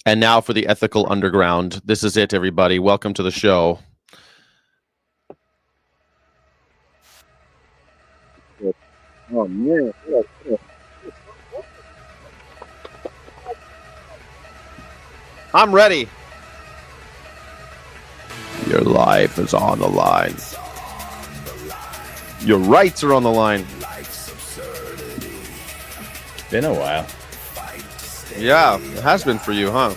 And now for the ethical underground. This is it, everybody. Welcome to the show. Oh man. I'm ready. Your life is on the line. Your rights are on the line. It's been a while. Yeah, it has been for you, huh?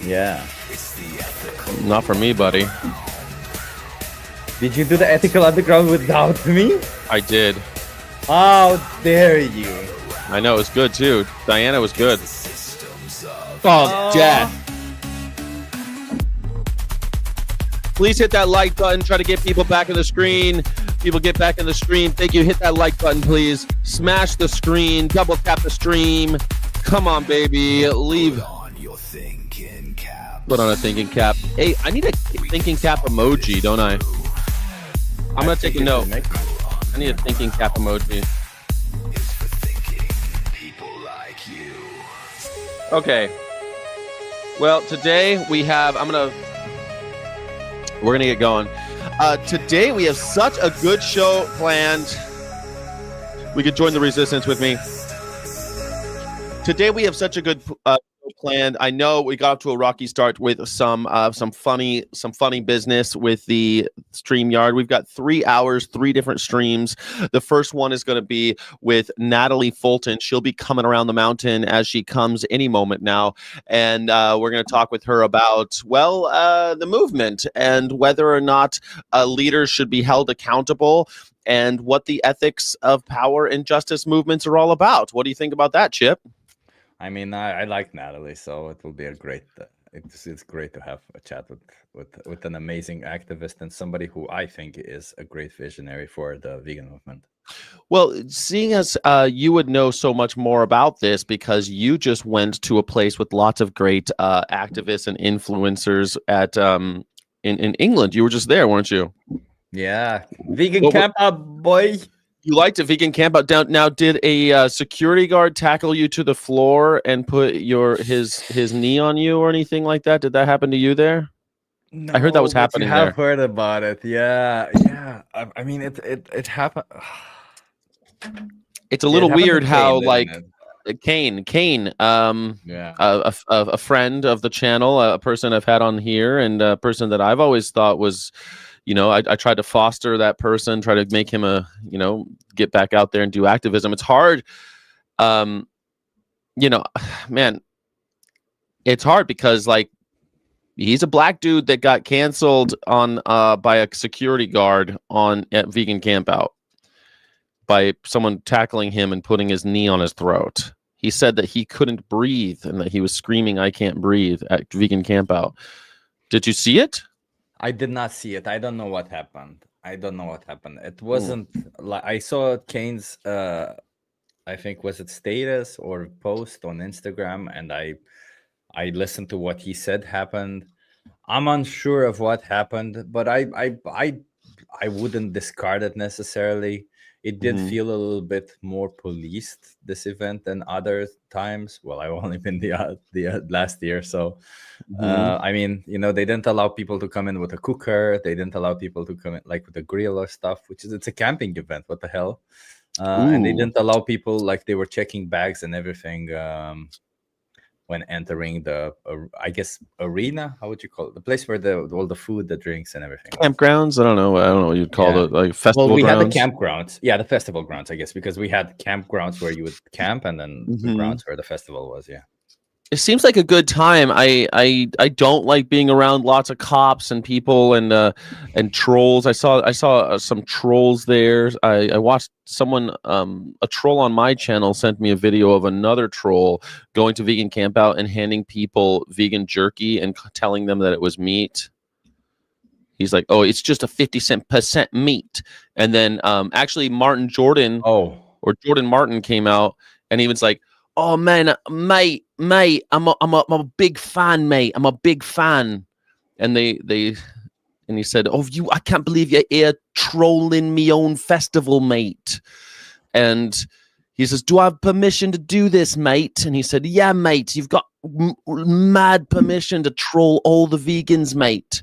Yeah. Not for me, buddy. Did you do the ethical underground without me? I did. How dare you? I know, it was good too. Diana was good. Oh, death. Please hit that like button. Try to get people back in the screen. People get back in the stream. Thank you. Hit that like button, please. Smash the screen. Double tap the stream. Come on, baby. Leave. Put on a thinking cap. Hey, I need a thinking cap emoji, don't I? I'm going to take a note. I need a thinking cap emoji. Okay. Well, today we have, we're going to get going. Today we have such a good show planned. We could join the resistance with me. Today we have such a good show planned. I know we got off to a rocky start with some funny business with the StreamYard. We've got 3 hours, 3 different streams. The first one is going to be with Natalie Fulton. She'll be coming around the mountain as she comes any moment now, and we're going to talk with her about the movement and whether or not leaders should be held accountable and what the ethics of power and justice movements are all about. What do you think about that, Chip? I mean, I like Natalie, so it will be a great. It's great to have a chat with an amazing activist and somebody who I think is a great visionary for the vegan movement. Well, seeing as you would know so much more about this because you just went to a place with lots of great activists and influencers at in England. You were just there, weren't you? Yeah, vegan camp out, boy. You liked a vegan camp out down. Now, did a security guard tackle you to the floor and put his knee on you or anything like that? Did that happen to you there? No, I heard that was happening you have there. heard about it. Yeah. I mean, it happened. It's a little weird how Kane, Kane, a friend of the channel, a person I've had on here, and a person that I've always thought was. I tried to foster that person, try to make him get back out there and do activism. It's hard. Man, it's hard because he's a black dude that got canceled on by a security guard at Vegan Campout by someone tackling him and putting his knee on his throat. He said that he couldn't breathe and that he was screaming, "I can't breathe" at Vegan Campout. Did you see it? I did not see it. I don't know what happened. It wasn't like I saw Kane's I think was it status or post on Instagram, and I listened to what he said happened. I'm unsure of what happened, but I wouldn't discard it necessarily. It did feel a little bit more policed, this event, than other times. Well, I've only been the last year, so I mean, they didn't allow people to come in with a cooker. They didn't allow people to come in with a grill or stuff, it's a camping event. What the hell? And they didn't allow people they were checking bags and everything when entering the, I guess, arena. How would you call it? The place where all the food, the drinks, and everything. Campgrounds? I don't know what you'd call it. Festival grounds? Well, we had the campgrounds. Yeah, the festival grounds, I guess, because we had campgrounds where you would camp, and then the grounds where the festival was. Yeah. It seems like a good time. I don't like being around lots of cops and people and trolls. I saw some trolls there. I watched someone a troll on my channel sent me a video of another troll going to Vegan Campout and handing people vegan jerky and telling them that it was meat. He's like, "Oh, it's just a 50% meat." And then actually Jordan Martin came out and he was like, "Oh man, mate, I'm a big fan, mate. I'm a big fan." And he said, "Oh, I can't believe you're here trolling me own festival, mate." And he says, "Do I have permission to do this, mate?" And he said, "Yeah, mate, you've got mad permission to troll all the vegans, mate."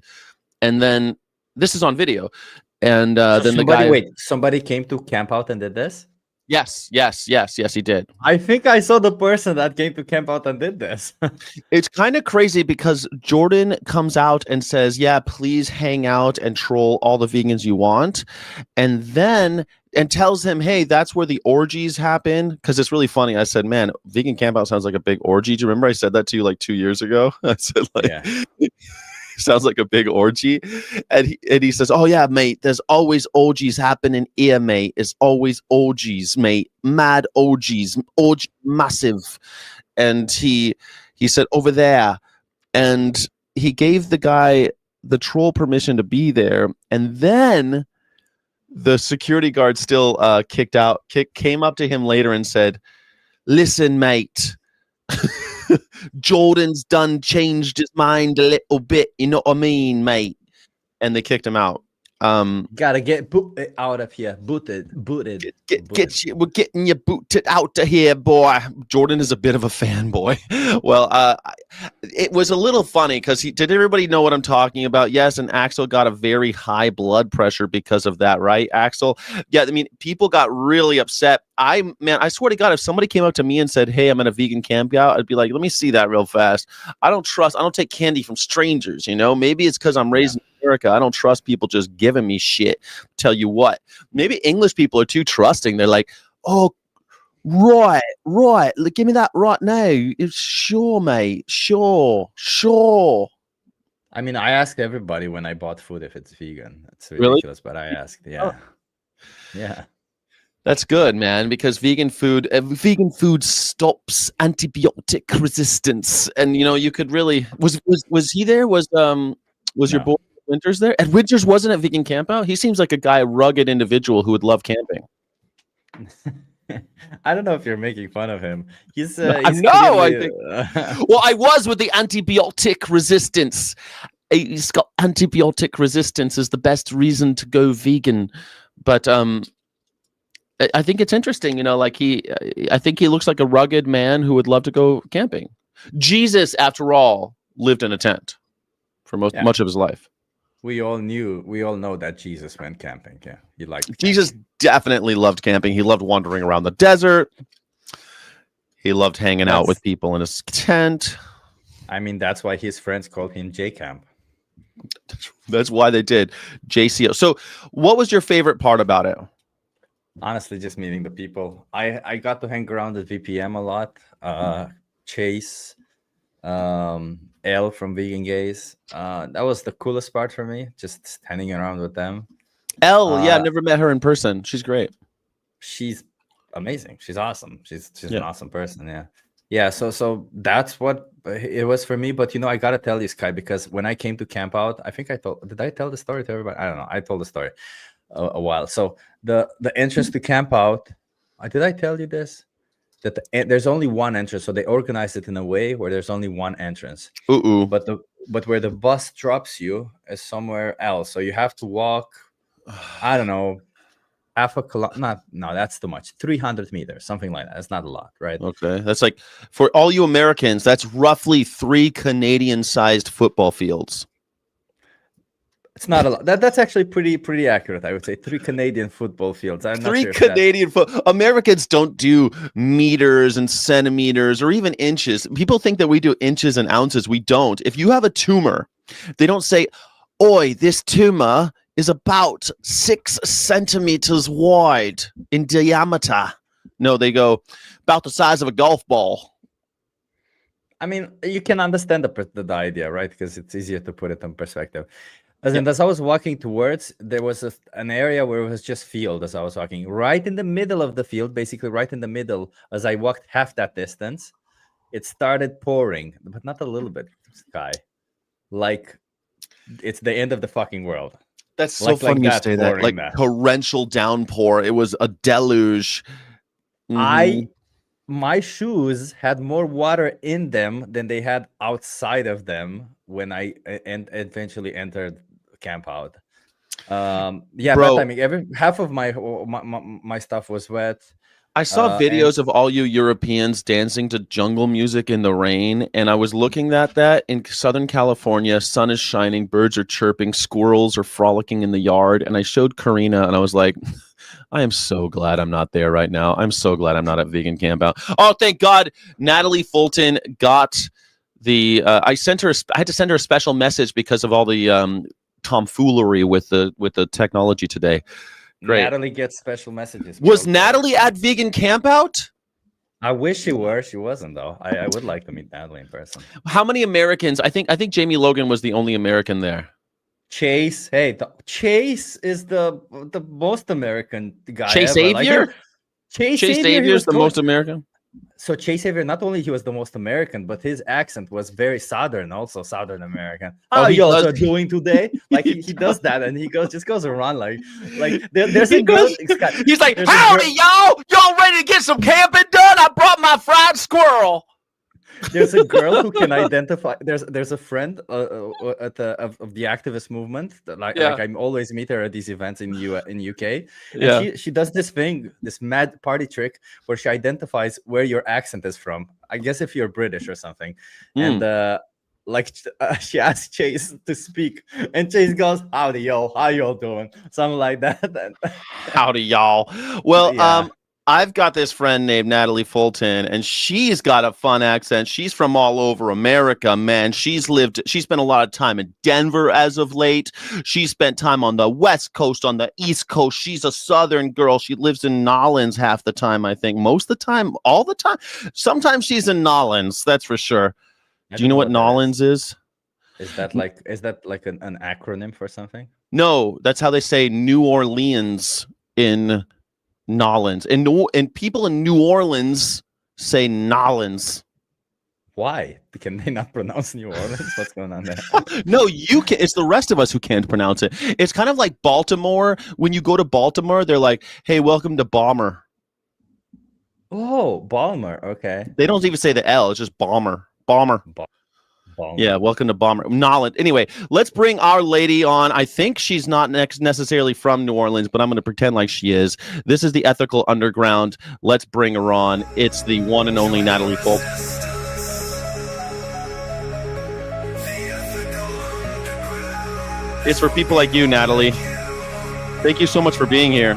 And then this is on video. And then somebody came to camp out and did this? Yes, he did. I think I saw the person that came to camp out and did this. It's kind of crazy because Jordan comes out and says, "Yeah, please hang out and troll all the vegans you want," and tells him, "Hey, that's where the orgies happen." Because it's really funny. I said, "Man, vegan camp out sounds like a big orgy." Do you remember I said that to you like 2 years ago? I said, sounds like a big orgy. And he says, "Oh yeah, mate, there's always orgies happening here, mate. It's always orgies, mate. Mad orgies, massive." And he said, "Over there." And he gave the guy, the troll, permission to be there. And then the security guard still came up to him later and said, "Listen, mate, Jordan's done changed his mind a little bit, you know what I mean, mate?" And they kicked him out. Gotta get out of here. Booted. Get you. We're getting you booted out of here, boy. Jordan is a bit of a fanboy. Well, it was a little funny because did everybody know what I'm talking about? Yes, and Axel got a very high blood pressure because of that, right, Axel? Yeah, I mean, people got really upset. I swear to God, if somebody came up to me and said, "Hey, I'm at a vegan camp out," I'd be like, "Let me see that real fast." I don't take candy from strangers, you know? Maybe it's because I'm raised in America. I don't trust people just giving me shit. Tell you what, maybe English people are too trusting. They're like, "Oh, right, give me that right now." Sure, mate, sure. I mean, I asked everybody when I bought food if it's vegan. It's Really? ridiculous, but I asked. Yeah. Yeah. That's good, man, because vegan food stops antibiotic resistance. And you could really was he there? Was your boy Winters there? Ed Winters wasn't at vegan camp out? He seems like a rugged individual who would love camping. I don't know if you're making fun of him. I think. Well, I was with the antibiotic resistance. He's got antibiotic resistance is the best reason to go vegan. But I think it's interesting, I think he looks like a rugged man who would love to go camping. Jesus, after all, lived in a tent for much of his life. We all know that Jesus went camping. Yeah, he liked Jesus definitely loved camping. He loved wandering around the desert. He loved hanging out with people in his tent. I mean, that's why his friends called him J-Camp. That's why they did JCO. So what was your favorite part about it? Honestly, just meeting the people. I got to hang around at VPM a lot. Chase, Elle from Vegan Gays. That was the coolest part for me, just hanging around with them. Elle, I've never met her in person. She's great. She's amazing. She's awesome. She's an awesome person. Yeah. So that's what it was for me. But I gotta tell you, Sky, because when I came to camp out, I think did I tell the story to everybody? I don't know. I told the story a while. So the entrance to camp out, did I tell you this? That there's only one entrance, so they organized it in a way where there's only one entrance. But where the bus drops you is somewhere else, so you have to walk. I don't know, half a kilometer. No, that's too much. 300 meters, something like that. That's not a lot, right? Okay, that's like for all you Americans, that's roughly 3 Canadian-sized football fields. It's not a lot. That's actually pretty accurate, I would say. 3 Canadian football fields. I'm not sure Canadian Americans don't do meters and centimeters or even inches. People think that we do inches and ounces. We don't. If you have a tumor, they don't say, "Oi, this tumor is about 6 centimeters wide in diameter." No, they go about the size of a golf ball. I mean, you can understand the idea, right? Because it's easier to put it in perspective. As I was walking towards, there was an area where it was just field as I was walking. Right in the middle of the field, basically right in the middle, as I walked half that distance, it started pouring, but not a little bit, Sky. Like it's the end of the fucking world. That's so funny you say that. Like torrential downpour. It was a deluge. My shoes had more water in them than they had outside of them when I eventually entered camp out. Bro, that timing, half of my stuff was wet. I saw videos of all you Europeans dancing to jungle music in the rain, and I was looking at that in Southern California. Sun is shining, birds are chirping, squirrels are frolicking in the yard, and I showed Karina, and I was like, I am so glad I'm not there right now. I'm so glad I'm not at Vegan Camp Out. Oh, thank God, Natalie Fulton got the. I sent her. I had to send her a special message because of all the tomfoolery with the technology today. Great. Natalie gets special messages. Was Natalie at Vegan Camp Out? I wish she were. She wasn't though. I would like to meet Natalie in person. How many Americans? I think Jamie Logan was the only American there. Chase, hey, Chase is the most American guy. Chase ever. Xavier. Like, Chase Xavier is the most American. So Chase Xavier, not only he was the most American, but his accent was very Southern, also Southern American. How are you also doing today? Like he does that, and he just goes around like there's a girl. He's like, howdy, y'all ready to get some camping done? I brought my fried squirrel. There's a girl who can identify. There's a friend of the activist movement. Like I always meet her at these events in UK. And she does this thing, this mad party trick where she identifies where your accent is from. I guess if you're British or something, and she asks Chase to speak, and Chase goes, "Howdy, yo, how y'all doing?" Something like that. Howdy, y'all. Well, I've got this friend named Natalie Fulton, and she's got a fun accent. She's from all over America, man. She spent a lot of time in Denver as of late. She spent time on the West Coast, on the East Coast. She's a Southern girl. She lives in Nolens half the time, I think. Most of the time, all the time. Sometimes she's in Nolens, that's for sure. Do you know what Nolens is? Is that like an acronym for something? No, that's how they say New Orleans in Nolens, and people in New Orleans say Nolens. Why? Can they not pronounce New Orleans? What's going on there? No, you can. It's the rest of us who can't pronounce it. It's kind of like Baltimore. When you go to Baltimore, they're like, "Hey, welcome to Bomber." Oh, Balmer. Okay. They don't even say the L. It's just Bomber. Bomber. Yeah, welcome to Bomber. Knowledge. Anyway, let's bring our lady on. I think she's not necessarily from New Orleans, but I'm going to pretend like she is. This is the Ethical Underground. Let's bring her on. It's the one and only Natalie Fulton. It's for people like you, Natalie. Thank you so much for being here.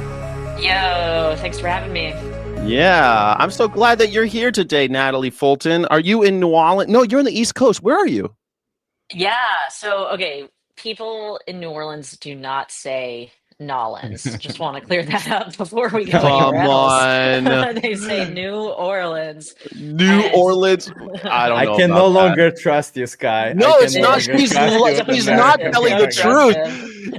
Yo, thanks for having me. Yeah, I'm so glad that you're here today, Natalie Fulton. Are you in New Orleans? No, you're on the East Coast. Where are you? Yeah, so, okay, people in New Orleans do not say Nolens. Just want to clear that up before we go anywhere else. They say New Orleans. New Orleans? I don't know. I can no longer trust you, Sky. No, it's not. She's not telling the truth.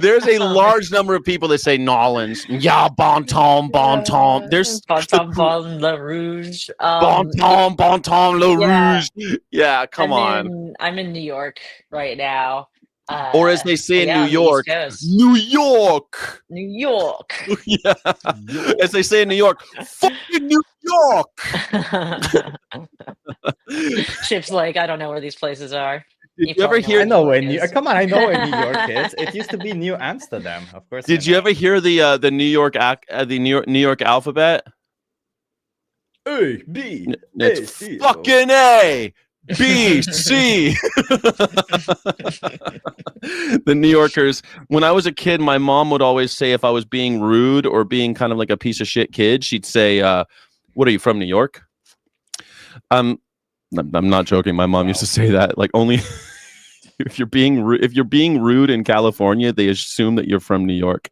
There's a large number of people that say Nolens. Yeah, bon ton, bon ton. There's bon ton, bon la rouge. Bon ton, la rouge. Yeah, come on. I'm in New York right now. Or as they say in New York, New York. New York. Yeah. As they say in New York, fucking New York. Chip's like, I don't know where these places are. Did you ever hear? I know where come on, I know where New York is. It used to be New Amsterdam, of course. Did you ever hear the New York New York alphabet? A B. It's fucking A. B, C. The New Yorkers. When I was a kid, my mom would always say if I was being rude or being kind of like a piece of shit kid, she'd say, "What are you from, New York?" I'm not joking. My mom used to say that. Like, only if you're being rude in California, they assume that you're from New York.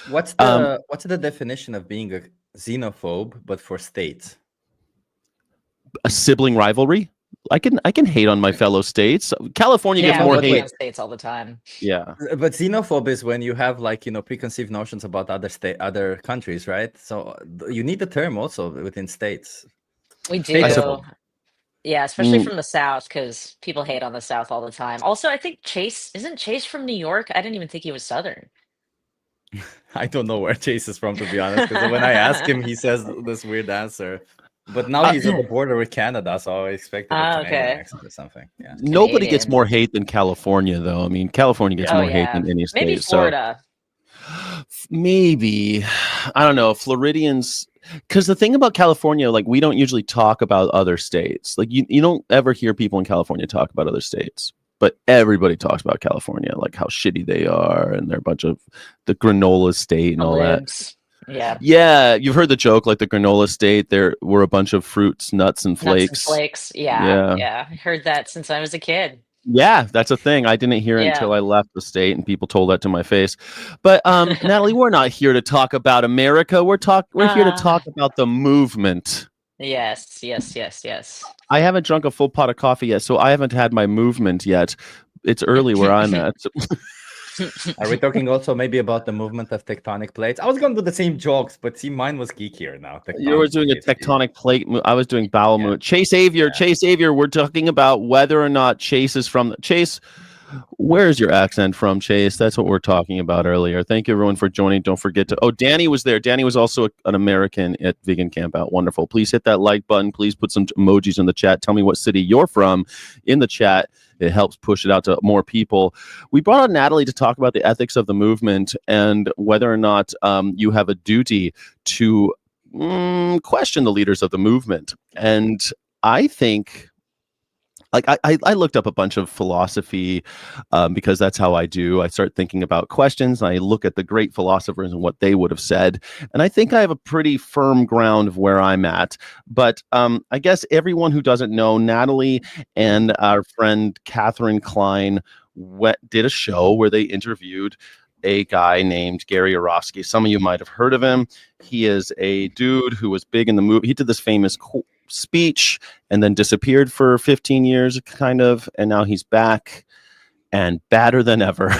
What's the definition of being a xenophobe, but for states? A sibling rivalry. I can hate on my fellow states. California gets more hate. States all the time. Yeah, but xenophobe is when you have preconceived notions about other countries, right? So you need the term also within states. We do. Yeah, especially from the South, because people hate on the South all the time. Also, I think isn't Chase from New York? I didn't even think he was Southern. I don't know where Chase is from, to be honest, because when I ask him, he says this weird answer. But now he's at the border with Canada, so I expected a Canadian accent or something. Yeah. Nobody gets more hate than California, though. I mean, California gets more hate than any state. Maybe Florida. Maybe. I don't know. Floridians, because the thing about California, like we don't usually talk about other states. Like you don't ever hear people in California talk about other states. But everybody talks about California, like how shitty they are, and they're a bunch of the granola state and all that. Yeah. Yeah, you've heard the joke, like the granola state. There were a bunch of fruits, nuts, and flakes. Nuts and flakes. Yeah. I heard that since I was a kid. Yeah, that's a thing. I didn't hear it until I left the state, and people told that to my face. But Natalie, we're not here to talk about America. We're here to talk about the movement. Yes. I haven't drunk a full pot of coffee yet, so I haven't had my movement yet. It's early where I'm at. Are we talking also maybe about the movement of tectonic plates? I was going to do the same jokes, but see, mine was geekier now. You were doing a tectonic plate. I was doing bowel movement. Chase Avier. We're talking about whether or not Chase is from Chase. Where's your accent from, Chase? That's what we're talking about earlier. Thank you, everyone, for joining. Don't forget to... Oh, Danny was there. Danny was also an American at Vegan Campout. Wonderful. Please hit that like button. Please put some emojis in the chat. Tell me what city you're from in the chat. It helps push it out to more people. We brought on Natalie to talk about the ethics of the movement and whether or not you have a duty to question the leaders of the movement. And I think... Like I looked up a bunch of philosophy because that's how I do. I start thinking about questions. And I look at the great philosophers and what they would have said. And I think I have a pretty firm ground of where I'm at. But I guess everyone who doesn't know, Natalie and our friend Catherine Klein did a show where they interviewed a guy named Gary Yourofsky. Some of you might have heard of him. He is a dude who was big in the movie. He did this famous speech and then disappeared for 15 years, kind of, and now he's back and badder than ever.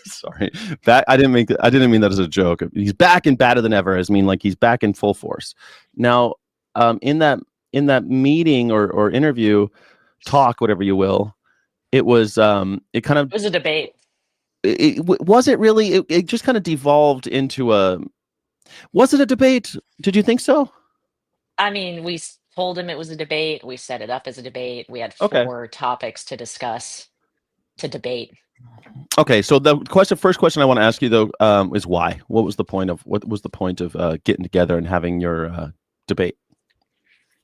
Sorry, I didn't mean that as a joke. He's back and badder than ever. I mean, like he's back in full force. Now, in that meeting or interview, talk, whatever you will, it was it was a debate. Was it really? It just kind of devolved into a. Was it a debate? Did you think so? I mean, we told him it was a debate. We set it up as a debate. We had 4 topics to discuss, to debate. Okay, so the first question I want to ask you though is why? What was the point of getting together and having your debate?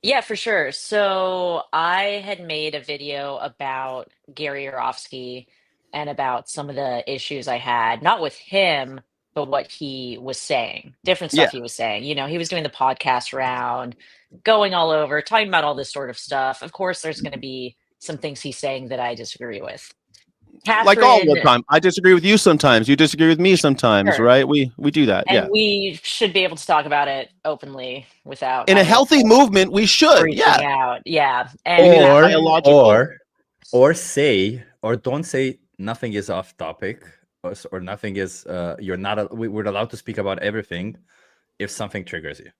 Yeah, for sure. So I had made a video about Gary Yourofsky and about some of the issues I had, not with him, but what he was saying, different stuff he was saying. You know, he was doing the podcast round, going all over, talking about all this sort of stuff. Of course, there's going to be some things he's saying that I disagree with. Catherine, like all the time. I disagree with you sometimes. You disagree with me sometimes, right? We do that. And we should be able to talk about it openly without... In a healthy movement, we should. Out. Yeah. And or say, or don't say nothing is off topic. Or nothing is we're allowed to speak about everything if something triggers you.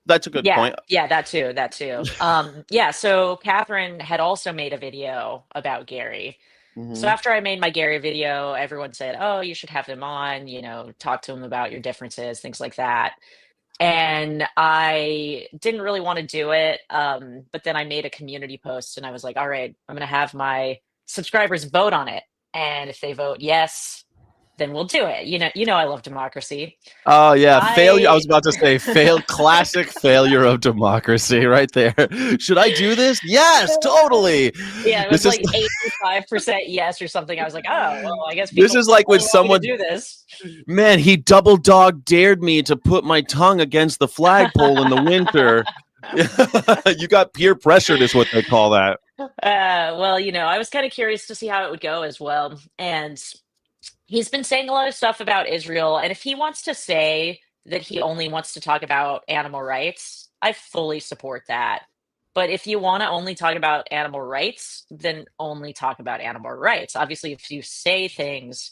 That's a good point. Yeah, that too. So Catherine had also made a video about Gary. Mm-hmm. So after I made my Gary video, everyone said, oh, you should have him on, talk to him about your differences, things like that. And I didn't really want to do it. But then I made a community post and I was like, all right, I'm going to have my subscribers vote on it. And if they vote yes, then we'll do it. You know, I love democracy. Oh yeah, failure. I was about to say classic failure of democracy right there. Should I do this? Yes, totally. Yeah, it was like 85% yes or something. I was like, oh, well, I guess this is like when someone do this. Man, he double dog dared me to put my tongue against the flagpole in the winter. You got peer pressured is what they call that. Well, I was kind of curious to see how it would go as well. And he's been saying a lot of stuff about Israel. And if he wants to say that he only wants to talk about animal rights, I fully support that. But if you want to only talk about animal rights, then only talk about animal rights. Obviously, if you say things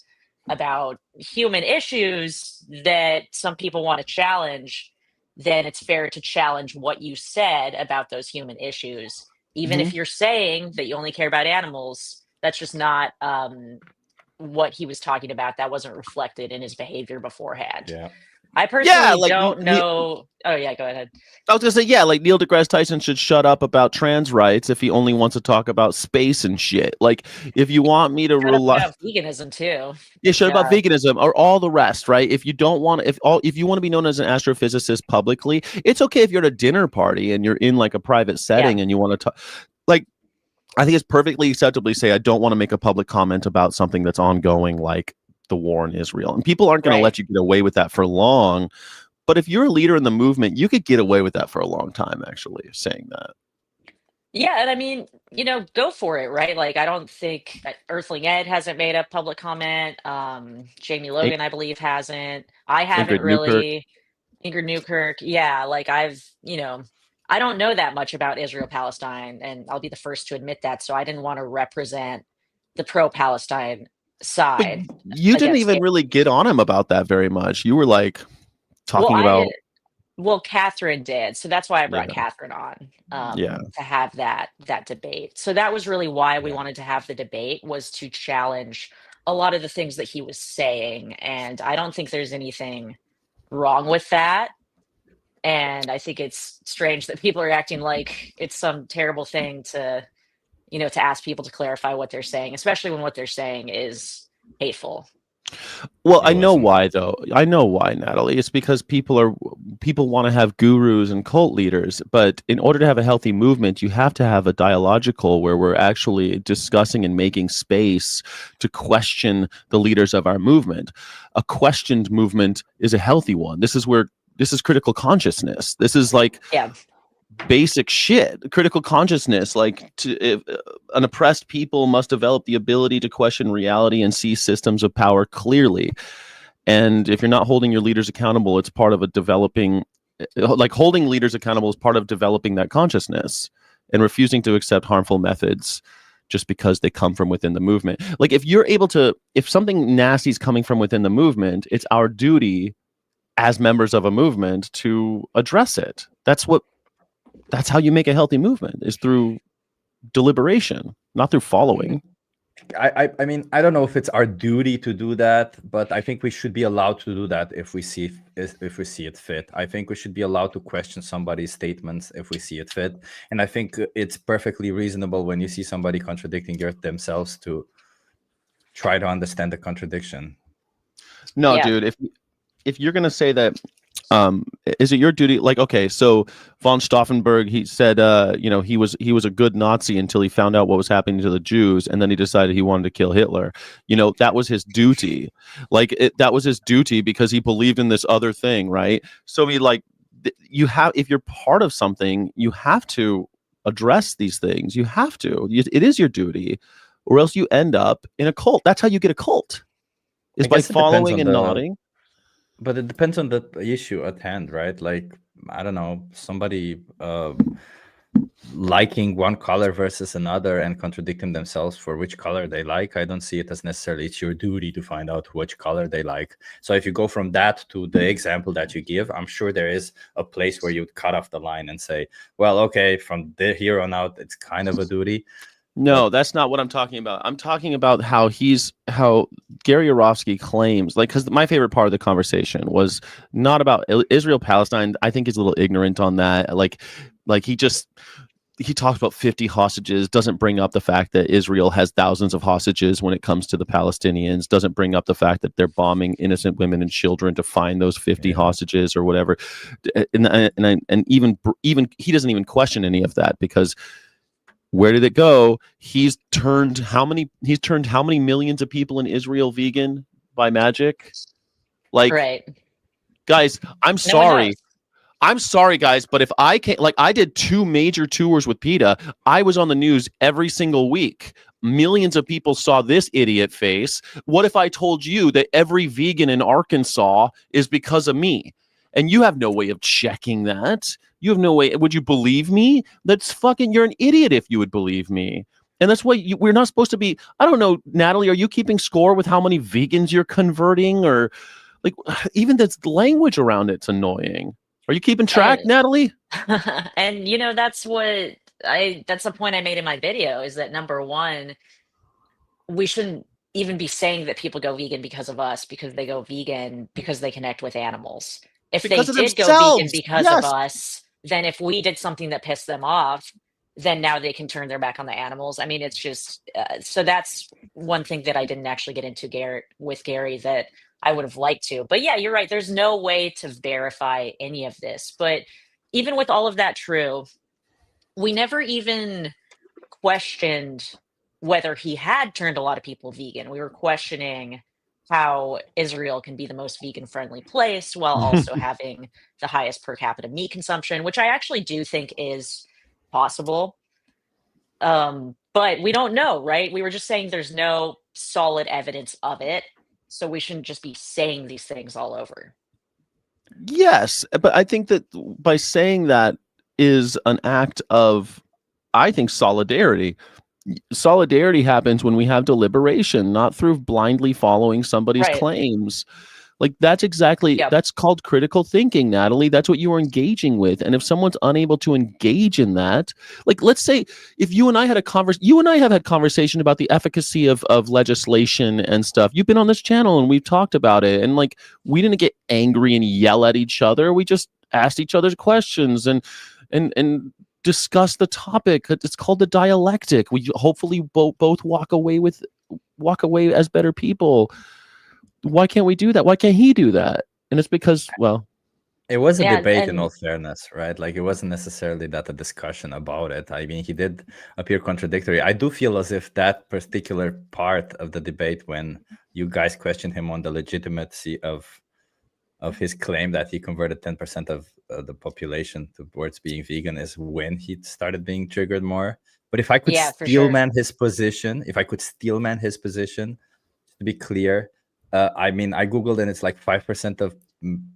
about human issues that some people want to challenge, then it's fair to challenge what you said about those human issues. Even if you're saying that you only care about animals, that's just not what he was talking about. That wasn't reflected in his behavior beforehand. Yeah. I personally like, don't know. Oh yeah, go ahead. I was gonna say, yeah, like Neil deGrasse Tyson should shut up about trans rights if he only wants to talk about space and shit. Like, if you want me to Shut up rely, about veganism too. yeah, shut about Yeah. veganism or all the rest, right? If you don't want, if you want to be known as an astrophysicist publicly, it's okay if you're at a dinner party and you're in like a private setting and you want to talk. Like, I think it's perfectly acceptable to say I don't want to make a public comment about something that's ongoing, like the war in Israel, and people aren't going to let you get away with that for long. But if you're a leader in the movement, you could get away with that for a long time, actually, saying that. Yeah, and I mean, go for it, right? Like, I don't think Earthling Ed hasn't made a public comment. Jamie Logan, I believe, hasn't. I haven't Ingrid Newkirk. really. Ingrid Newkirk. Yeah, like I don't know that much about Israel Palestine, and I'll be the first to admit that. So I didn't want to represent the pro-Palestine But side. you didn't even really get on him about that very much. You were like talking about. Well, Catherine did, so that's why I brought Catherine on to have that debate. So that was really why we wanted to have the debate, was to challenge a lot of the things that he was saying, and I don't think there's anything wrong with that. And I think it's strange that people are acting like it's some terrible thing to ask people to clarify what they're saying, especially when what they're saying is hateful. Well, I know why, though. I know why, Natalie. It's because people want to have gurus and cult leaders, but in order to have a healthy movement, you have to have a dialogical where we're actually discussing and making space to question the leaders of our movement. A questioned movement is a healthy one. This is critical consciousness. This is like basic shit. Critical consciousness, like an oppressed people must develop the ability to question reality and see systems of power clearly. And if you're not holding your leaders accountable, it's part of holding leaders accountable is part of developing that consciousness and refusing to accept harmful methods just because they come from within the movement. Like, if something nasty is coming from within the movement, it's our duty as members of a movement to address it. That's how you make a healthy movement, is through deliberation, not through following. I mean, I don't know if it's our duty to do that, but I think we should be allowed to do that if we see it fit. I think we should be allowed to question somebody's statements if we see it fit. And I think it's perfectly reasonable when you see somebody contradicting themselves to try to understand the contradiction. No, dude, if you're going to say that, is it your duty? Like, okay, so von Stauffenberg, he said, he was a good Nazi until he found out what was happening to the Jews, and then he decided he wanted to kill Hitler. That was his duty. That was his duty because he believed in this other thing, right? So if you're part of something, you have to address these things. You have to. It is your duty, or else you end up in a cult. That's how you get a cult, is by following and nodding. But it depends on the issue at hand, right? Like, I don't know, somebody liking one color versus another and contradicting themselves for which color they like. I don't see it as necessarily it's your duty to find out which color they like. So if you go from that to the example that you give, I'm sure there is a place where you'd cut off the line and say, well, okay, from here on out, it's kind of a duty. No, that's not what I'm talking about. I'm talking about how Gary Yourofsky claims, because my favorite part of the conversation was not about Israel Palestine. I think he's a little ignorant on that. Like he talks about 50 hostages, doesn't bring up the fact that Israel has thousands of hostages when it comes to the Palestinians, doesn't bring up the fact that they're bombing innocent women and children to find those 50 hostages or whatever. And even he doesn't even question any of that, because where did it go? He's turned how many millions of people in Israel vegan by magic? Guys, I'm sorry. I'm sorry, guys, but if I can't, I did 2 major tours with PETA. I was on the news every single week. Millions of people saw this idiot face. What if I told you that every vegan in Arkansas is because of me? And you have no way of checking that. You have no way. Would you believe me? You're an idiot if you would believe me. And that's why we're not supposed to be. I don't know, Natalie, are you keeping score with how many vegans you're converting? Or even the language around it's annoying. Are you keeping track, Natalie? And that's the point I made in my video, is that number one, we shouldn't even be saying that people go vegan because of us, because they go vegan because they connect with animals. If Because they of did go vegan themselves. because of Yes. us, then if we did something that pissed them off, then now they can turn their back on the animals. I mean, it's just so that's one thing that I didn't actually get into with Gary that I would have liked to. But yeah, you're right. There's no way to verify any of this. But even with all of that true, we never even questioned whether he had turned a lot of people vegan. We were questioning how Israel can be the most vegan friendly place while also having the highest per capita meat consumption, which I actually do think is possible. But we don't know, right? We were just saying there's no solid evidence of it. So we shouldn't just be saying these things all over. Yes, but I think that by saying that is an act of, I think, solidarity. Solidarity happens when we have deliberation, not through blindly following somebody's Right. claims. Like that's exactly, Yep. that's called critical thinking, Natalie. That's what you are engaging with. And if someone's unable to engage in that, like let's say if you and I had a you and I have had conversation about the efficacy of legislation and stuff. You've been on this channel and we've talked about it. And like we didn't get angry and yell at each other. We just asked each other's questions and discuss the topic. It's called the dialectic. We hopefully both walk away as better people. Why can't we do that? Why can't he do that? And it's because, well, it was a Yeah, debate in and- all fairness, right? Like it wasn't necessarily that a discussion about it. I mean, he did appear contradictory. I do feel as if that particular part of the debate, when you guys questioned him on the legitimacy of his claim that he converted 10% of the population towards being vegan, is when he started being triggered more. But if I could for sure. steelman his position, to be clear, I mean, I Googled and it's like 5% of,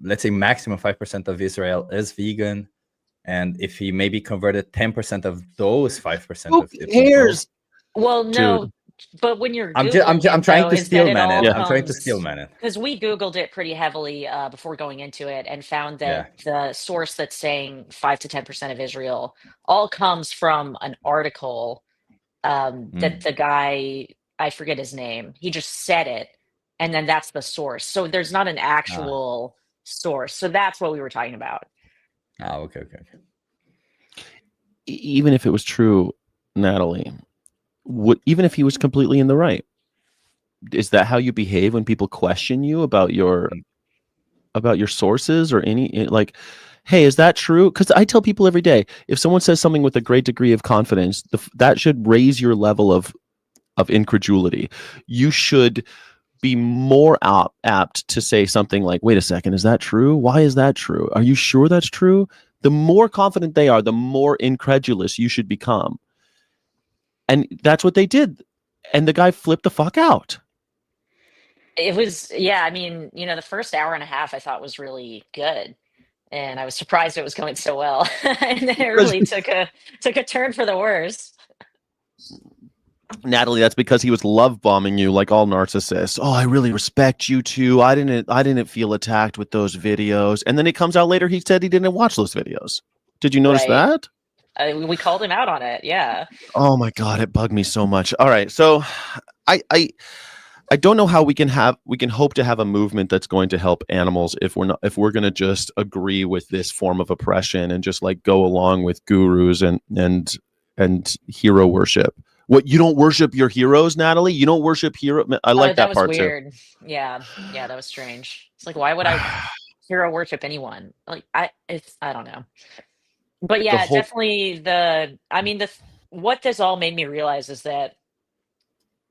let's say maximum 5% of Israel is vegan. And if he maybe converted 10% of those 5% of people. cares? Well, no, Dude. but when you're I'm Googling trying to is that it steelman all it. Yeah. I'm trying to comes- steelman it. Because we Googled it pretty heavily before going into it and found that the source that's saying 5 to 10% of Israel all comes from an article that the guy, I forget his name, he just said it. And then that's the source. So there's not an actual source. So that's what we were talking about. Okay. Even if it was true, Natalie, even if he was completely in the right, is that how you behave when people question you about your sources or any, like, hey, is that true? Because I tell people every day, if someone says something with a great degree of confidence, that should raise your level of incredulity. You should be more apt to say something like, wait a second, is that true? Why is that true? Are you sure that's true? The more confident they are, the more incredulous you should become. And that's what they did. And the guy flipped the fuck out. It was, yeah, I mean, the first hour and a half I thought was really good. And I was surprised it was going so well. And then it really took a turn for the worse. Natalie, that's because he was love bombing you like all narcissists. Oh, I really respect you too. I didn't feel attacked with those videos. And then it comes out later he said he didn't watch those videos. Did you notice that? We called him out on it. Yeah. Oh my God, it bugged me so much. All right, so I don't know how we can hope to have a movement that's going to help animals if we're going to just agree with this form of oppression and just like go along with gurus and hero worship. What, you don't worship your heroes, Natalie? You don't worship hero? I like that part weird. too. Yeah, that was strange. It's like, why would I hero worship anyone? Like, I don't know. But yeah, definitely what this all made me realize is that,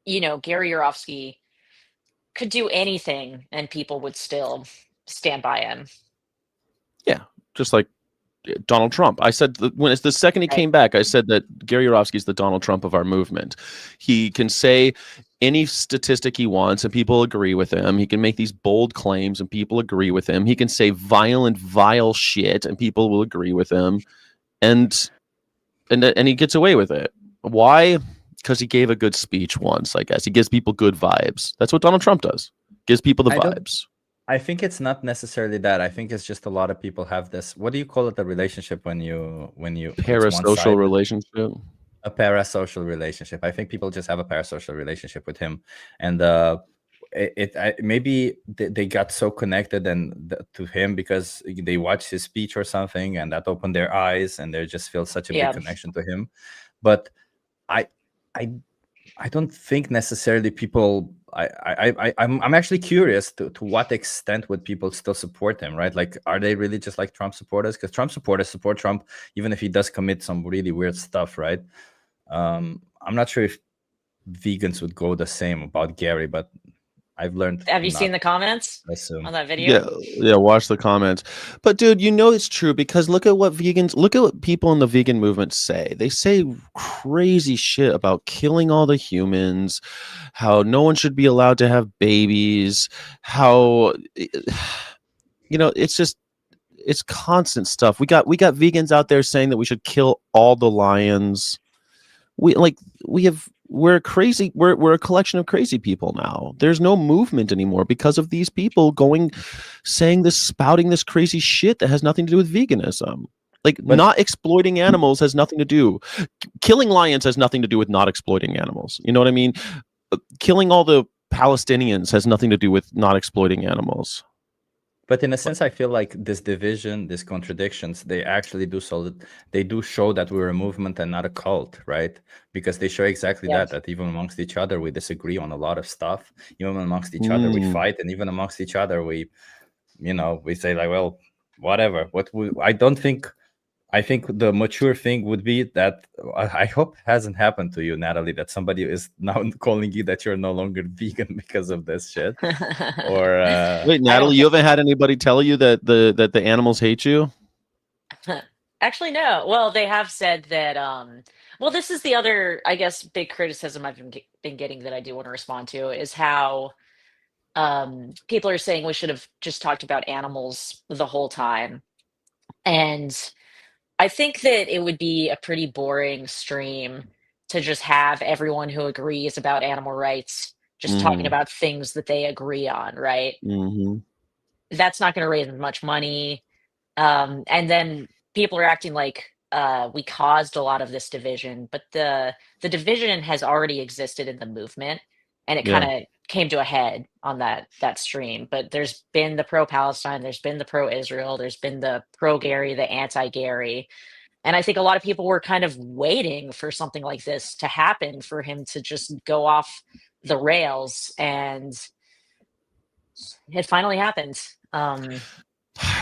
Gary Yourofsky could do anything and people would still stand by him. Yeah, just like Donald Trump. I said when it's the second he came back, I said that Gary Yourofsky is the Donald Trump of our movement. He can say any statistic he wants and people agree with him. He can make these bold claims and people agree with him. He can say violent, vile shit and people will agree with him. And he gets away with it. Why? Because he gave a good speech once, I guess. He gives people good vibes. That's what Donald Trump does. Gives people the vibes. I think it's not necessarily that. I think it's just a lot of people have this. What do you call it? The relationship when you parasocial relationship. a parasocial relationship. I think people just have a parasocial relationship with him, and maybe they got so connected to him because they watched his speech or something, and that opened their eyes, and they just feel such a big connection to him. But I don't think necessarily people. I'm actually curious to what extent would people still support him, right? Like, are they really just like Trump supporters? Because Trump supporters support Trump even if he does commit some really weird stuff, right? I'm not sure if vegans would go the same about Gary, but I've learned. Have you seen the comments on that video? Yeah, watch the comments. But dude, it's true, because look at what people in the vegan movement say. They say crazy shit about killing all the humans, how no one should be allowed to have babies, how it's constant stuff. We got vegans out there saying that we should kill all the lions. We're crazy. We're a collection of crazy people now. There's no movement anymore because of these people spouting this crazy shit that has nothing to do with veganism. Not exploiting animals has nothing to do. Killing lions has nothing to do with not exploiting animals. You know what I mean? Killing all the Palestinians has nothing to do with not exploiting animals. But in a sense, I feel like this division, these contradictions, they actually do they do show that we're a movement and not a cult, right? Because they show exactly that even amongst each other, we disagree on a lot of stuff. Even amongst each other, we fight. And even amongst each other, we say like, well, whatever. I think the mature thing would be that I hope hasn't happened to you, Natalie, that somebody is now calling you that you're no longer vegan because of this shit. Or wait, Natalie, you haven't had anybody tell you that the animals hate you? Actually, no. Well, they have said that. Well, this is the other, I guess, big criticism I've been getting that I do want to respond to is how people are saying we should have just talked about animals the whole time, and I think that it would be a pretty boring stream to just have everyone who agrees about animal rights just talking about things that they agree on, right? That's not going to raise much money. And then people are acting like we caused a lot of this division, but the division has already existed in the movement, and it kind of came to a head on that stream. But there's been the pro-Palestine, there's been the pro-Israel, there's been the pro-Gary, the anti-Gary. And I think a lot of people were kind of waiting for something like this to happen, for him to just go off the rails, and it finally happened.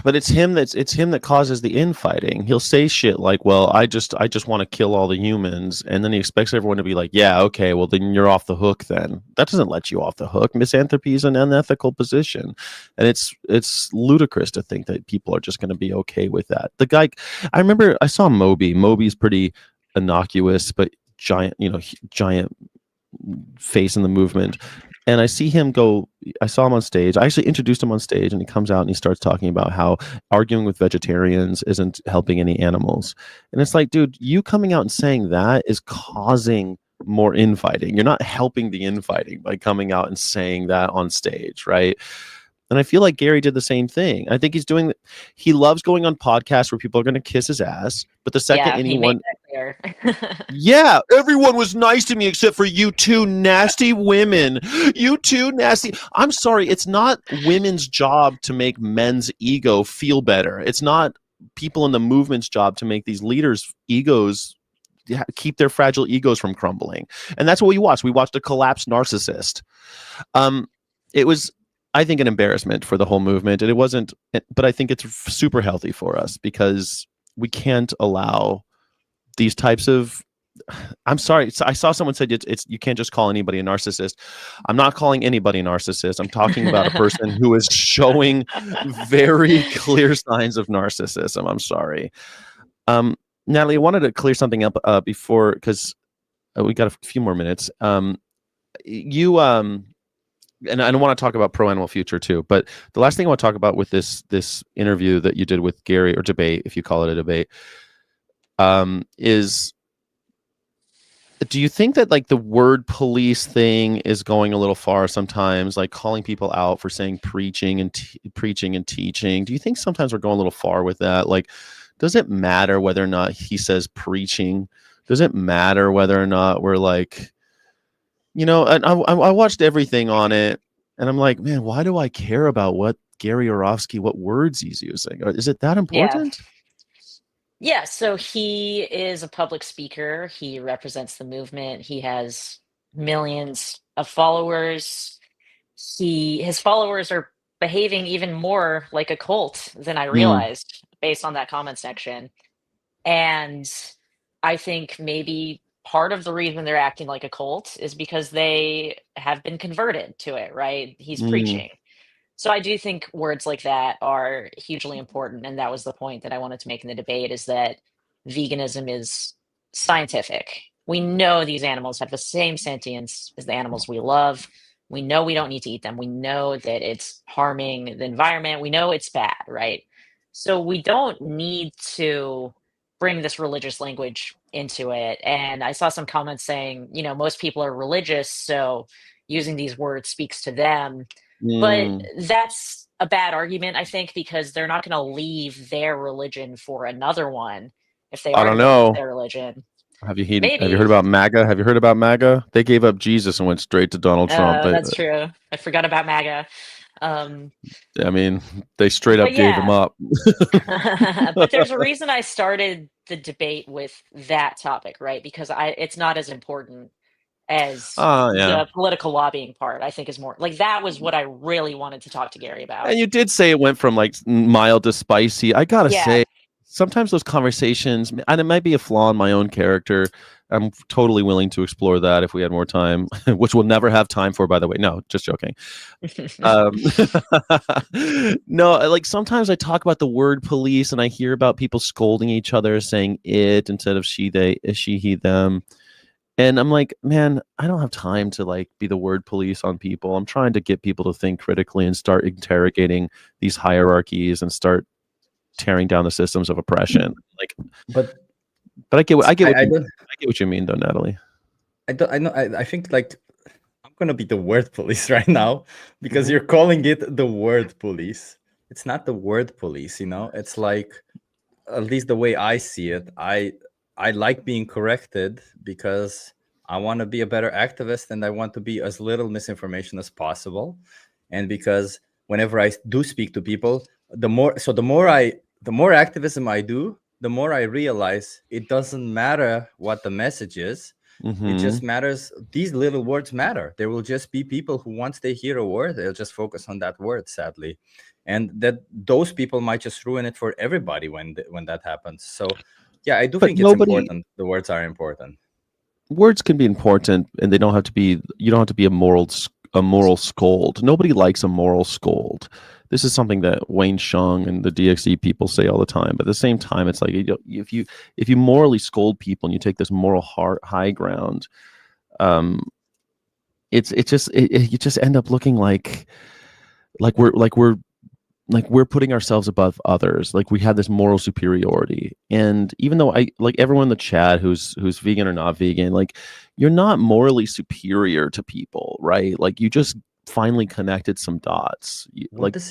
But it's him that causes the infighting. He'll say shit like, well, I just want to kill all the humans, and then he expects everyone to be like, yeah, okay, well then you're off the hook then. That doesn't let you off the hook. Misanthropy is an unethical position, and it's ludicrous to think that people are just going to be okay with that. The guy, I remember I saw Moby's pretty innocuous but giant face in the movement. And I see him go, I saw him on stage. I actually introduced him on stage, and he comes out and he starts talking about how arguing with vegetarians isn't helping any animals. And it's like, dude, you coming out and saying that is causing more infighting. You're not helping the infighting by coming out and saying that on stage, right? And I feel like Gary did the same thing. I think he loves going on podcasts where people are going to kiss his ass. But the second anyone, yeah, everyone was nice to me except for you two nasty women. You two nasty. I'm sorry. It's not women's job to make men's ego feel better. It's not people in the movement's job to make these leaders' egos, keep their fragile egos from crumbling. And that's what we watched. We watched a collapsed narcissist. It was, I think, an embarrassment for the whole movement, and it wasn't, but I think it's super healthy for us, because we can't allow these types of, I'm sorry, I saw someone said it's you can't just call anybody a narcissist. I'm not calling anybody a narcissist. I'm talking about a person who is showing very clear signs of narcissism. I'm sorry. Natalie, I wanted to clear something up before, because we got a few more minutes. And I don't want to talk about pro-animal future too, but the last thing I want to talk about with this interview that you did with Gary, or debate, if you call it a debate, is, do you think that like the word police thing is going a little far sometimes, like calling people out for saying preaching and teaching? Do you think sometimes we're going a little far with that? Like, does it matter whether or not he says preaching? Does it matter whether or not we're like, and I watched everything on it, and I'm like, man, why do I care about what Gary Yourofsky, what words he's using? Is it that Yeah. important? Yeah, so he is a public speaker. He represents the movement. He has millions of followers. His followers are behaving even more like a cult than I Mm, realized based on that comment section. And I think maybe part of the reason they're acting like a cult is because they have been converted to it, right? He's mm, preaching. So I do think words like that are hugely important, and that was the point that I wanted to make in the debate is that veganism is scientific. We know these animals have the same sentience as the animals we love. We know we don't need to eat them. We know that it's harming the environment. We know it's bad, right? So we don't need to bring this religious language into it. And I saw some comments saying, most people are religious, so using these words speaks to them, but mm. that's a bad argument, I think, because they're not going to leave their religion for another one if they I are don't going to leave know. their religion. Have you heard Maybe. about MAGA? Have you heard about MAGA? They gave up Jesus and went straight to Donald Trump. That's true. I forgot about MAGA. I mean, they straight But up gave him yeah, up. but there's a reason I started the debate with that topic, right? Because it's not as important as Yeah. the political lobbying part. I think is more like that was what I really wanted to talk to Gary about. And you did say it went from like mild to spicy. I gotta Yeah. say, sometimes those conversations, and it might be a flaw in my own character. I'm totally willing to explore that if we had more time, which we'll never have time for, by the way. No, just joking. Um, no, like sometimes I talk about the word police and I hear about people scolding each other, saying it instead of she, they, she, he, them. And I'm like, man, I don't have time to like be the word police on people. I'm trying to get people to think critically and start interrogating these hierarchies and start tearing down the systems of oppression. Like, But but I get what I you don't I get what you mean, though, Natalie. I know I think like I'm gonna be the word police right now because you're calling it the word police. It's not the word police, It's like, at least the way I see it, I like being corrected because I want to be a better activist and I want to be as little misinformation as possible. And because whenever I do speak to people, the more activism I do, the more I realize it doesn't matter what the message is. It just matters. These little words matter. There will just be people who, once they hear a word, they'll just focus on that word, sadly. And that those people might just ruin it for everybody when that happens. So yeah, I do But think it's important. The words are important. words can be important, and they don't have to be. You don't have to be a moral scold. Nobody likes a moral scold. This is something that Wayne Shung and the DXE people say all the time. But at the same time, it's like if you morally scold people and you take this moral high ground, you just end up looking like we're putting ourselves above others. Like we have this moral superiority. And even though I like everyone in the chat who's vegan or not vegan, like you're not morally superior to people, right? Like you just finally connected some dots. What does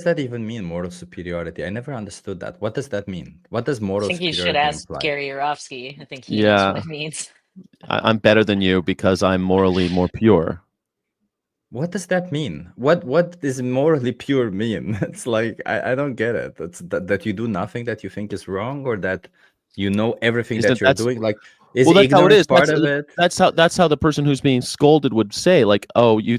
that even mean, moral superiority? I never understood that. What does that mean? What does I moral think you should superiority ask imply? Gary Yourofsky. I think he knows what it means. I'm better than you because I'm morally more pure. What does that mean? What does morally pure mean? It's like I don't get it. It's that you do nothing that you think is wrong, or that you know everything that you're doing. Like, is that's how it is. part of it? That's how the person who's being scolded would say, like, "Oh, you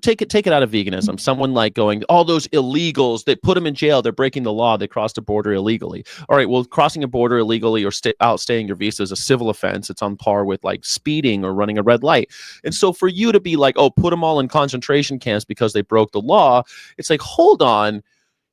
take it out of veganism." Someone like going, "All those illegals, they put them in jail. They're breaking the law. They crossed a border illegally." All right, well, crossing a border illegally or outstaying your visa is a civil offense. It's on par with like speeding or running a red light. And so for you to be like, "Oh, put them all in concentration camps because they broke the law," it's like, hold on.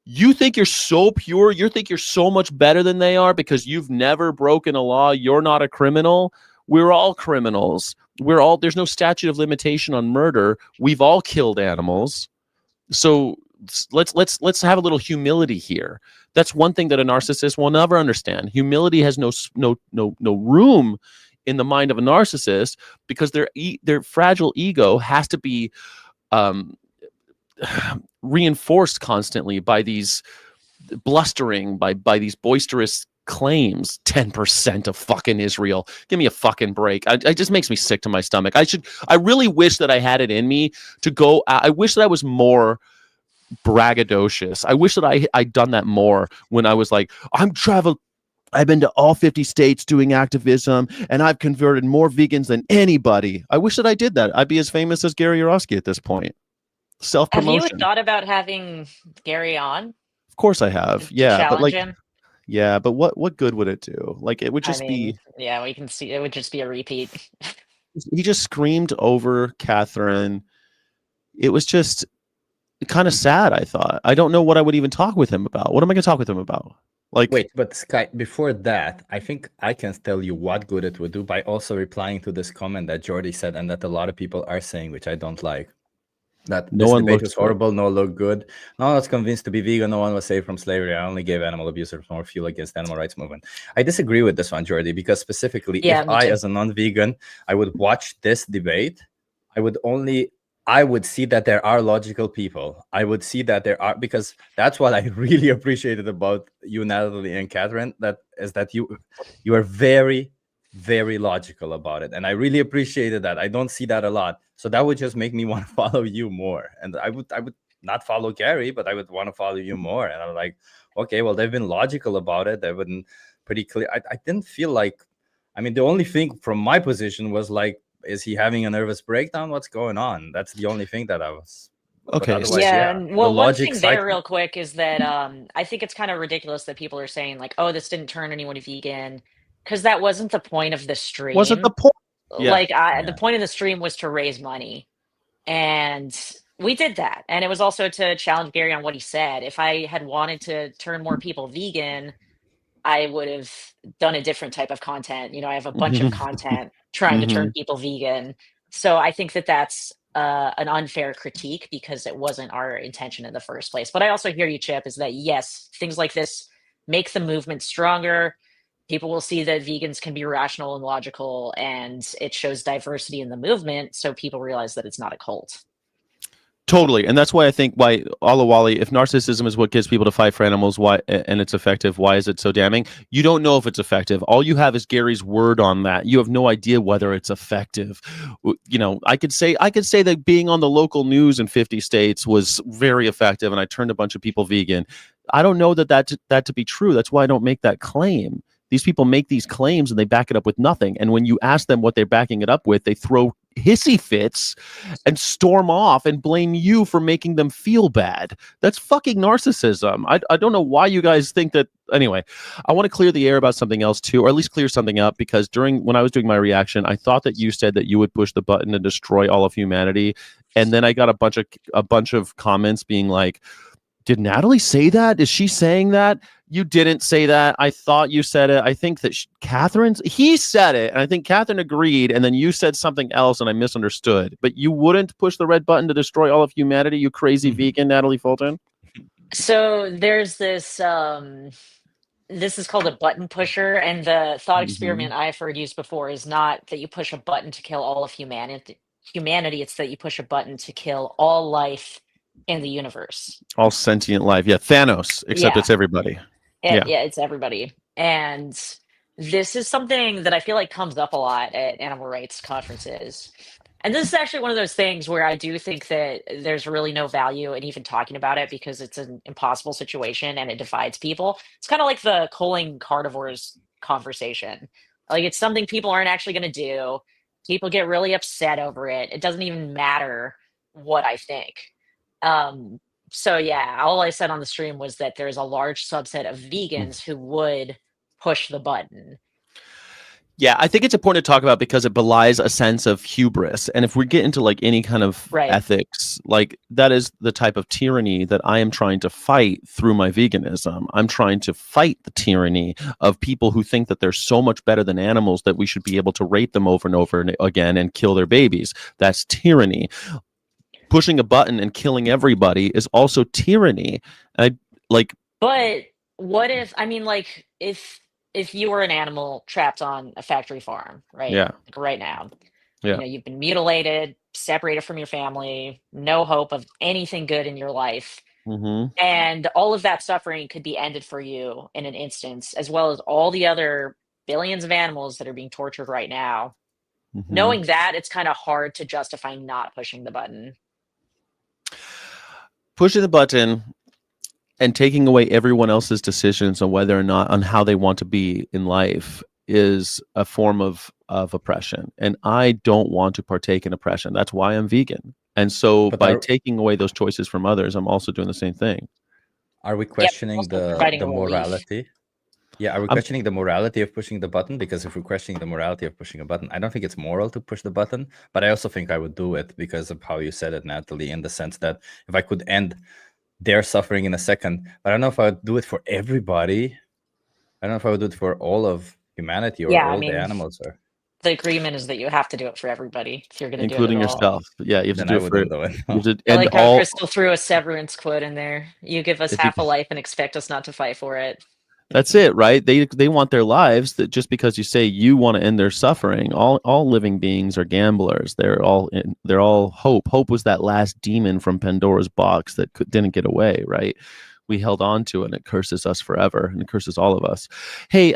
You think you're so pure? You think you're so much better than they are because you've never broken a law? You're not a criminal. We're all criminals. There's no statute of limitation on murder. We've all killed animals. So let's have a little humility here. That's one thing that a narcissist will never understand. Humility has no room in the mind of a narcissist because their fragile ego has to be reinforced constantly by these blustering, by these boisterous claims 10% of fucking Israel. Give me a fucking break. It just makes me sick to my stomach. I really wish that I had it in me to go. I wish that I was more braggadocious. I wish that I'd done that more when I was like, I've been to all 50 states doing activism, and I've converted more vegans than anybody. I wish that I did that. I'd be as famous as Gary Yourofsky at this point. Self-promotion. Have you thought about having Gary on? Of course I have. Yeah, but challenge him? Yeah, but what good would it do? Like, it would just be... Yeah, we can see it would just be a repeat. He just screamed over Catherine. It was just kind of sad, I thought. I don't know what I would even talk with him about. What am I going to talk with him about? Like, wait, but Sky, before that, I think I can tell you what good it would do by also replying to this comment that Jordy said and that a lot of people are saying, which I don't like. That no this one debate was good. horrible, no one looked good. No one was convinced to be vegan, no one was saved from slavery. I only gave animal abusers more fuel against the animal rights movement. I disagree with this one, Jordy, because specifically, if I, as a non-vegan, I would watch this debate, I would see that there are logical people. I would see that there are, because that's what I really appreciated about you, Natalie and Catherine, that is that you are very, very logical about it. And I really appreciated that. I don't see that a lot. So that would just make me want to follow you more. And I would not follow Gary, but I would want to follow you more. And I'm like, okay, well, they've been logical about it. They've been pretty clear. I didn't feel like, I mean, the only thing from my position was like, is he having a nervous breakdown? What's going on? That's the only thing that I was. Okay. Yeah. Well, one thing there real quick is that I think it's kind of ridiculous that people are saying like, oh, this didn't turn anyone vegan, because that wasn't the point of the stream. Wasn't the point? Yeah. Like the point of the stream was to raise money, and we did that. And it was also to challenge Gary on what he said. If I had wanted to turn more people vegan, I would have done a different type of content. You know, I have a bunch of content trying to turn people vegan. So I think that that's an unfair critique because it wasn't our intention in the first place. But I also hear you, Chip, is that yes, things like this make the movement stronger. People will see that vegans can be rational and logical, and it shows diversity in the movement. So people realize that it's not a cult. Totally. And that's why I think Alawali, if narcissism is what gets people to fight for animals, why, and it's effective, why is it so damning? You don't know if it's effective. All you have is Gary's word on that. You have no idea whether it's effective. You know, I could say that being on the local news in 50 states was very effective, and I turned a bunch of people vegan. I don't know that to be true. That's why I don't make that claim. These people make these claims and they back it up with nothing. And when you ask them what they're backing it up with, they throw hissy fits and storm off and blame you for making them feel bad. That's fucking narcissism. I don't know why you guys think that. Anyway, I want to clear the air about something else too, or at least clear something up, because when I was doing my reaction, I thought that you said that you would push the button and destroy all of humanity. And then I got a bunch of comments being like, did Natalie say that? Is she saying that? You didn't say that. I thought you said it. I think that he said it, and I think Catherine agreed, and then you said something else, and I misunderstood. But you wouldn't push the red button to destroy all of humanity, you crazy vegan, Natalie Fulton? So there's this, this is called a button pusher, and the thought experiment I've heard used before is not that you push a button to kill all of humanity. It's that you push a button to kill all life in the universe, all sentient life. Yeah, Thanos, except it's everybody. Yeah, it's everybody. And this is something that I feel like comes up a lot at animal rights conferences. And this is actually one of those things where I do think that there's really no value in even talking about it because it's an impossible situation and it divides people. It's kind of like the culling carnivores conversation. Like, it's something people aren't actually going to do. People get really upset over it. It doesn't even matter what I think. So yeah, all I said on the stream was that there's a large subset of vegans who would push the button. Yeah, I think it's important to talk about because it belies a sense of hubris. And if we get into like any kind of ethics, like that is the type of tyranny that I am trying to fight through my veganism. I'm trying to fight the tyranny of people who think that they're so much better than animals that we should be able to rape them over and over again and kill their babies. That's tyranny. Pushing a button and killing everybody is also tyranny. But what if, I mean, like, if you were an animal trapped on a factory farm, right? Yeah. Like right now, you know, you've been mutilated, separated from your family, no hope of anything good in your life. And all of that suffering could be ended for you in an instance, as well as all the other billions of animals that are being tortured right now. Knowing that, it's kind of hard to justify not pushing the button. Pushing the button and taking away everyone else's decisions on whether or not on how they want to be in life is a form of oppression. And I don't want to partake in oppression. That's why I'm vegan. And so by taking away those choices from others, I'm also doing the same thing. Are we questioning the morality? Yeah, are we questioning the morality of pushing the button? Because if we're questioning the morality of pushing a button, I don't think it's moral to push the button, but I also think I would do it because of how you said it, Natalie, in the sense that if I could end their suffering in a second, but I don't know if I would do it for everybody. I don't know if I would do it for all of humanity or all the animals. Or the agreement is that you have to do it for everybody if you're going to do it, including yourself. Yeah, you have to do it for it. I like how Crystal threw a severance quote in there. You give us half a life and expect us not to fight for it. That's it, right? They want their lives. That just because you say you want to end their suffering, all living beings are gamblers. They're all hope. Hope was that last demon from Pandora's box that didn't get away, right? We held on to it, and it curses us forever, and it curses all of us. Hey,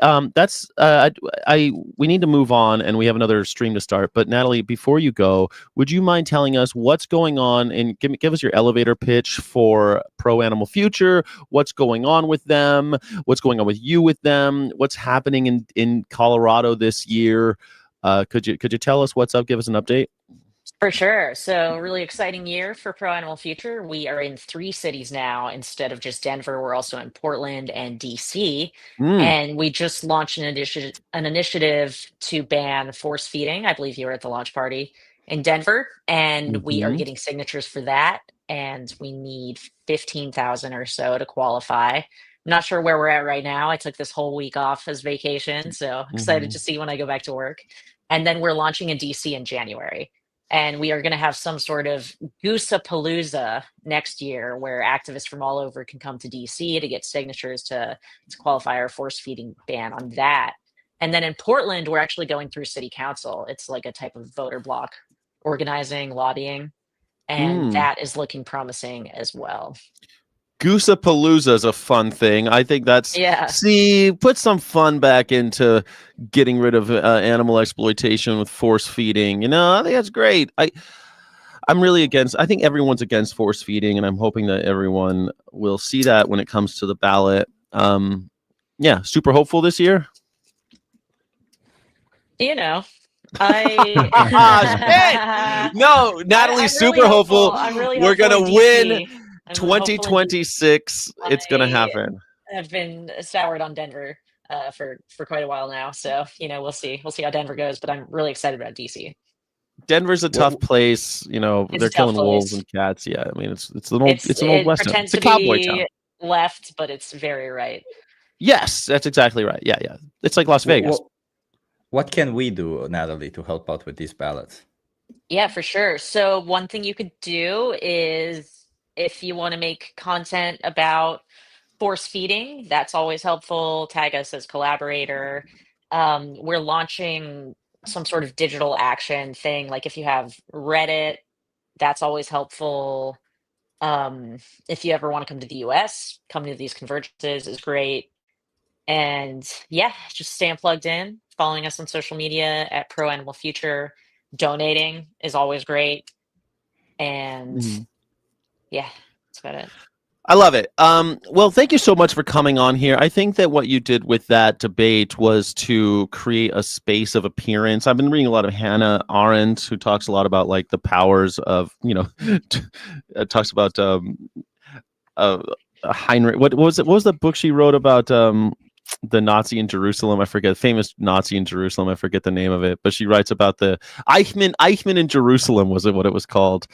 we need to move on, and we have another stream to start. But Natalie, before you go, would you mind telling us what's going on, and give us your elevator pitch for Pro Animal Future? What's going on with them? What's going on with you with them? What's happening in Colorado this year? Could you tell us what's up? Give us an update. For sure. So really exciting year for Pro Animal Future. We are in 3 cities now instead of just Denver. We're also in Portland and DC. And we just launched an initiative to ban force feeding. I believe you were at the launch party in Denver. And we are getting signatures for that. And we need 15,000 or so to qualify. I'm not sure where we're at right now. I took this whole week off as vacation. So excited to see when I go back to work. And then we're launching in DC in January. And we are going to have some sort of Goosapalooza next year where activists from all over can come to DC to get signatures to qualify our force feeding ban on that. And then in Portland, we're actually going through city council. It's like a type of voter block organizing, lobbying, and that is looking promising as well. Goosapalooza is a fun thing. I think that's put some fun back into getting rid of animal exploitation with force feeding. I think that's great. I'm really against. I think everyone's against force feeding, and I'm hoping that everyone will see that when it comes to the ballot. Super hopeful this year. I no, Natalie's super hopeful. We're gonna win. 2026, it's gonna happen. I've been soured on Denver for quite a while now, so we'll see how Denver goes. But I'm really excited about DC. Denver's a tough place. They're killing wolves and cats. Yeah, I mean it's an old western. It's a cowboy town. Left, but it's very right. Yes, that's exactly right. Yeah. It's like Las Vegas. What can we do, Natalie, to help out with these ballots? Yeah, for sure. So one thing you could do is, if you want to make content about force feeding, that's always helpful. Tag us as collaborator. We're launching some sort of digital action thing. Like if you have Reddit, that's always helpful. If you ever want to come to the US, coming to these convergences is great. And just staying plugged in, following us on social media at Pro Animal Future. Donating is always great. And that's about it. I love it. Well, thank you so much for coming on here. I think that what you did with that debate was to create a space of appearance. I've been reading a lot of Hannah Arendt, who talks a lot about like the powers of, talks about Heinrich. What was it? What was the book she wrote about the Nazi in Jerusalem? I forget, famous Nazi in Jerusalem. I forget the name of it, but she writes about the Eichmann in Jerusalem was what it was called.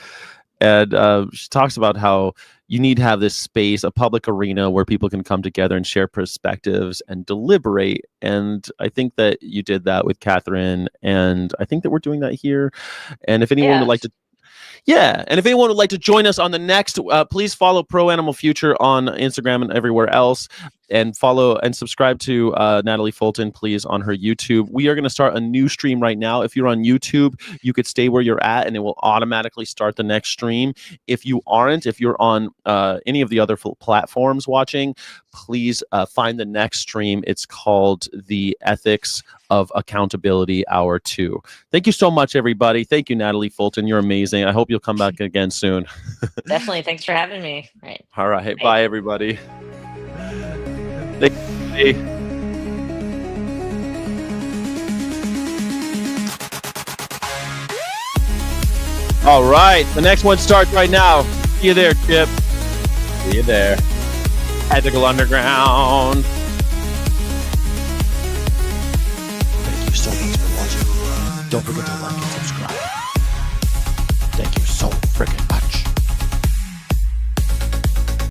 And she talks about how you need to have this space, a public arena where people can come together and share perspectives and deliberate. And I think that you did that with Catherine. And I think that we're doing that here. And if anyone would like to, and if anyone would like to join us on the next, please follow Pro Animal Future on Instagram and everywhere else. and follow and subscribe to Natalie Fulton, please, on her YouTube. We are going to start a new stream right now. If you're on YouTube, you could stay where you're at and it will automatically start the next stream. If you aren't, if you're on any of the other platforms watching, please find the next stream. It's called The Ethics of Accountability Hour 2. Thank you so much, everybody. Thank you, Natalie Fulton. You're amazing. I hope you'll come back again soon. Definitely. Thanks for having me. All right. Bye, everybody. Thank you. All right. The next one starts right now. See you there, Chip. See you there. Ethical Underground. Thank you so much for watching. Don't forget to like and subscribe.